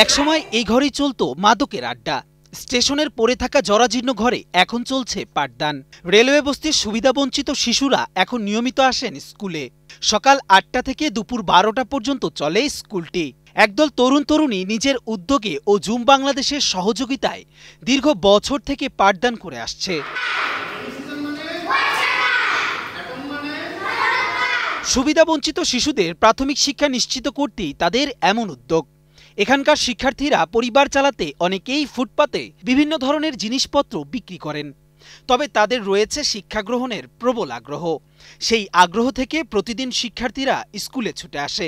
একসময় এই ঘরেই চলতো মাদকের আড্ডা। স্টেশনের পড়ে থাকা জরাজীর্ণ ঘরে এখন চলছে পাঠদান। রেলওয়ে বস্তির সুবিধাবঞ্চিত শিশুরা এখন নিয়মিত আসেন স্কুলে। সকাল ৮টা থেকে দুপুর ১২টা পর্যন্ত চলে স্কুলটি। একদল তরুণ তরুণী নিজের উদ্যোগে ও জুম বাংলাদেশের সহযোগিতায় দীর্ঘ বছর থেকে পাঠদান করে আসছে। সুবিধাবঞ্চিত শিশুদের প্রাথমিক শিক্ষা নিশ্চিত করতেই তাদের এমন উদ্যোগ। এখানকার শিক্ষার্থীরা পরিবার চালাতে অনেকেই ফুটপাতে বিভিন্ন ধরনের জিনিসপত্র বিক্রি করেন। তবে তাদের রয়েছে শিক্ষা গ্রহণের প্রবল আগ্রহ। সেই আগ্রহ থেকে প্রতিদিন শিক্ষার্থীরা স্কুলে ছুটে আসে।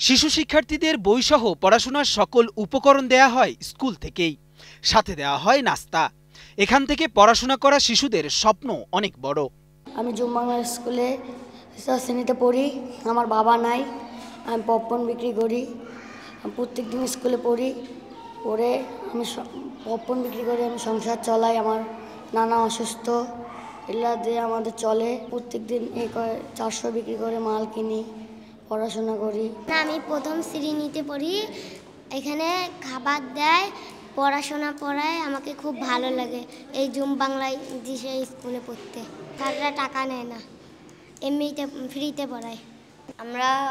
শিশু শিক্ষার্থীদের বইসহ পড়াশোনার সকল উপকরণ দেয়া হয় স্কুল থেকেই, সাথে দেওয়া হয় নাস্তা। এখান থেকে পড়াশোনা করা শিশুদের স্বপ্ন অনেক বড়। আমি জুম বাংলা স্কুলে শ্রেণীতে পড়ি। আমার বাবা নাই, আমি পপকর্ন বিক্রি করি। প্রত্যেক দিন স্কুলে পড়ি, পড়ে আমি পপকর্ন বিক্রি করে আমি সংসার চালাই। আমার নানা অসুস্থ, এগুলা দিয়ে আমাদের চলে। প্রত্যেক দিন 400 বিক্রি করে মাল কিনি, পড়াশোনা করি। আমি প্রথম শ্রেণীতে পড়ি, এখানে খাবার দেয়, পড়াশোনা পড়ায়, আমাকে খুব ভালো লাগে এই জুম বাংলায় দিশে স্কুলে পড়তে। স্যাররা টাকা নেয় না, এমনিতে ফ্রিতে পড়ায়।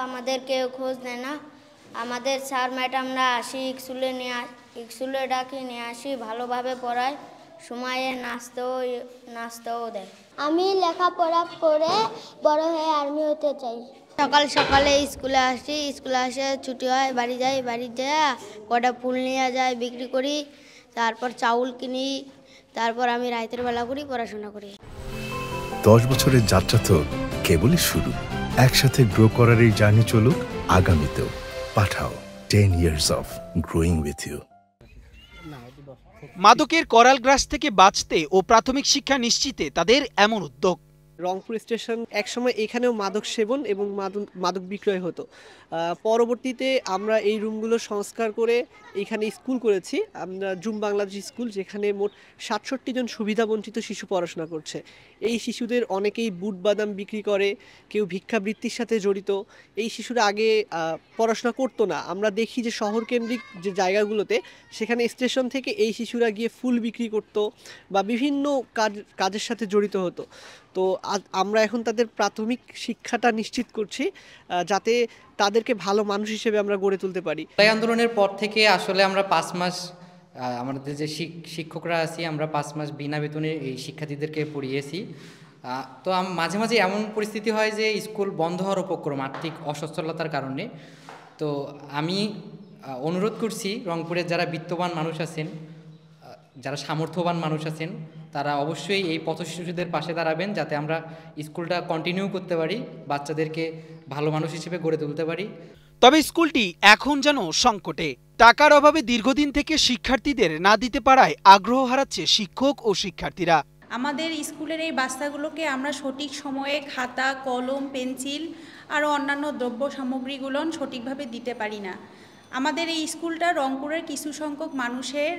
আমাদেরকে খোঁজ নেয় না, আমাদের স্যার ম্যাডামরা আসি স্কুলে ডাকি নিয়ে আসি, ভালোভাবে পড়ায়, সময়ে নাস্তাও দেয়। আমি লেখাপড়া করে বড় হয়ে আর্মি হতে চাই। সকালে স্কুলে আসি, স্কুলে আসে ছুটি হয়, বাড়ি যাই, বাড়ি যেয়ে কটা ফুল নিয়ে যাই, বিক্রি করি, তারপর চাউল কিনি, তারপর আমি রাতের বেলা করি, পড়াশোনা করি। 10 বছরের যাত্রা তো কেবলই শুরু। একসাথে গ্রো করার এই জার্নি চলুক আগামীতেও। পাঠাও 10 years of growing with you। মাদকের করাল গ্রাস থেকে বাঁচতে ও প্রাথমিক শিক্ষা নিশ্চিতে তাদের এমন উদ্যোগ। রংপুর স্টেশন একসময় এখানেও মাদক সেবন এবং মাদক বিক্রয় হতো। পরবর্তীতে আমরা এই রুমগুলো সংস্কার করে এখানে স্কুল করেছি, আমরা জুম বাংলাদেশ স্কুল, যেখানে মোট ৬৭ জন সুবিধাবঞ্চিত শিশু পড়াশোনা করছে। এই শিশুদের অনেকেই বুট বাদাম বিক্রি করে, কেউ ভিক্ষাবৃত্তির সাথে জড়িত। এই শিশুরা আগে পড়াশোনা করতো না। আমরা দেখি যে শহরকেন্দ্রিক যে জায়গাগুলোতে, সেখানে স্টেশন থেকে এই শিশুরা গিয়ে ফুল বিক্রি করতো বা বিভিন্ন কাজের সাথে জড়িত হতো। তো আমরা এখন তাদের প্রাথমিক শিক্ষাটা নিশ্চিত করছি, যাতে তাদেরকে ভালো মানুষ হিসেবে আমরা গড়ে তুলতে পারি। জুলাই আন্দোলনের পর থেকে আসলে আমরা 5 মাস আমাদের যে শিক্ষকরা আছি, আমরা 5 মাস বিনা বেতনে এই শিক্ষার্থীদেরকে পড়িয়েছি। তো মাঝে মাঝে এমন পরিস্থিতি হয় যে স্কুল বন্ধ হওয়ার উপক্রম আর্থিক অসচ্ছলতার কারণে। তো আমি অনুরোধ করছি রংপুরের যারা বিত্তবান মানুষ আছেন, যারা সামর্থ্যবান মানুষ আছেন, তারা অবশ্যই এই পথশিশুদের পাশে দাঁড়াবেন, যাতে আমরা স্কুলটা কন্টিনিউ করতে পারি, বাচ্চাদেরকে ভালো মানুষ হিসেবে গড়ে তুলতে পারি। তবে স্কুলটি এখন যেন সংকটে। টাকার অভাবে দীর্ঘদিন থেকে শিক্ষার্থীদের না দিতে পারায় আগ্রহ হারাচ্ছে শিক্ষক ও শিক্ষার্থীরা। আমাদের স্কুলের এই বাচ্চাগুলোকে আমরা সঠিক সময়ে খাতা, কলম, পেন্সিল আরও অন্যান্য দ্রব্য সামগ্রীগুলো সঠিকভাবে দিতে পারি না। আমাদের এই স্কুলটা রংপুরের কিছু সংখ্যক মানুষের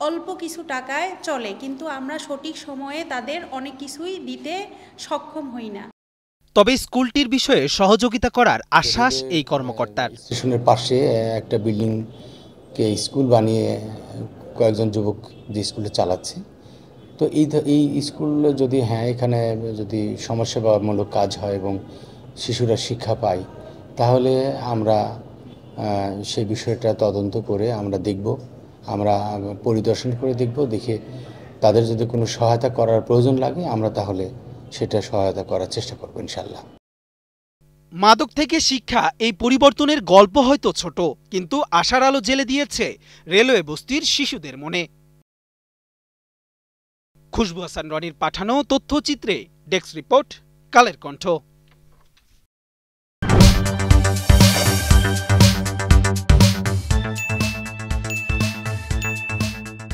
অল্প কিছু টাকায় চলে, কিন্তু আমরা সঠিক সময়ে তাদের অনেক কিছুই দিতে সক্ষম হই না। তবে স্কুলটির বিষয়ে সহযোগিতা করার আশ্বাস এই কর্মকর্তার। স্টেশনের পাশে একটা বিল্ডিংকে স্কুল বানিয়ে কয়েকজন যুবক যে স্কুলে চালাচ্ছে। তো এই স্কুল যদি এখানে যদি সমাজসেবামূলক কাজ হয় এবং শিশুরা শিক্ষা পায়, তাহলে আমরা সেই বিষয়টা তদন্ত করে আমরা দেখব, আমরা পরিদর্শন করে দেখব, দেখে তাদের যদি কোনো সহায়তা করার প্রয়োজন লাগে আমরা তাহলে সেটা সহায়তা করার চেষ্টা করব ইনশাআল্লাহ। মাদক থেকে শিক্ষা, এই পরিবর্তনের গল্প হয়তো ছোট, কিন্তু আশার আলো জ্বেলে দিয়েছে রেলওয়ে বস্তির শিশুদের মনে। খুশবু হাসান রনির পাঠানো তথ্যচিত্রে ডেস্ক রিপোর্ট, কালের কণ্ঠ।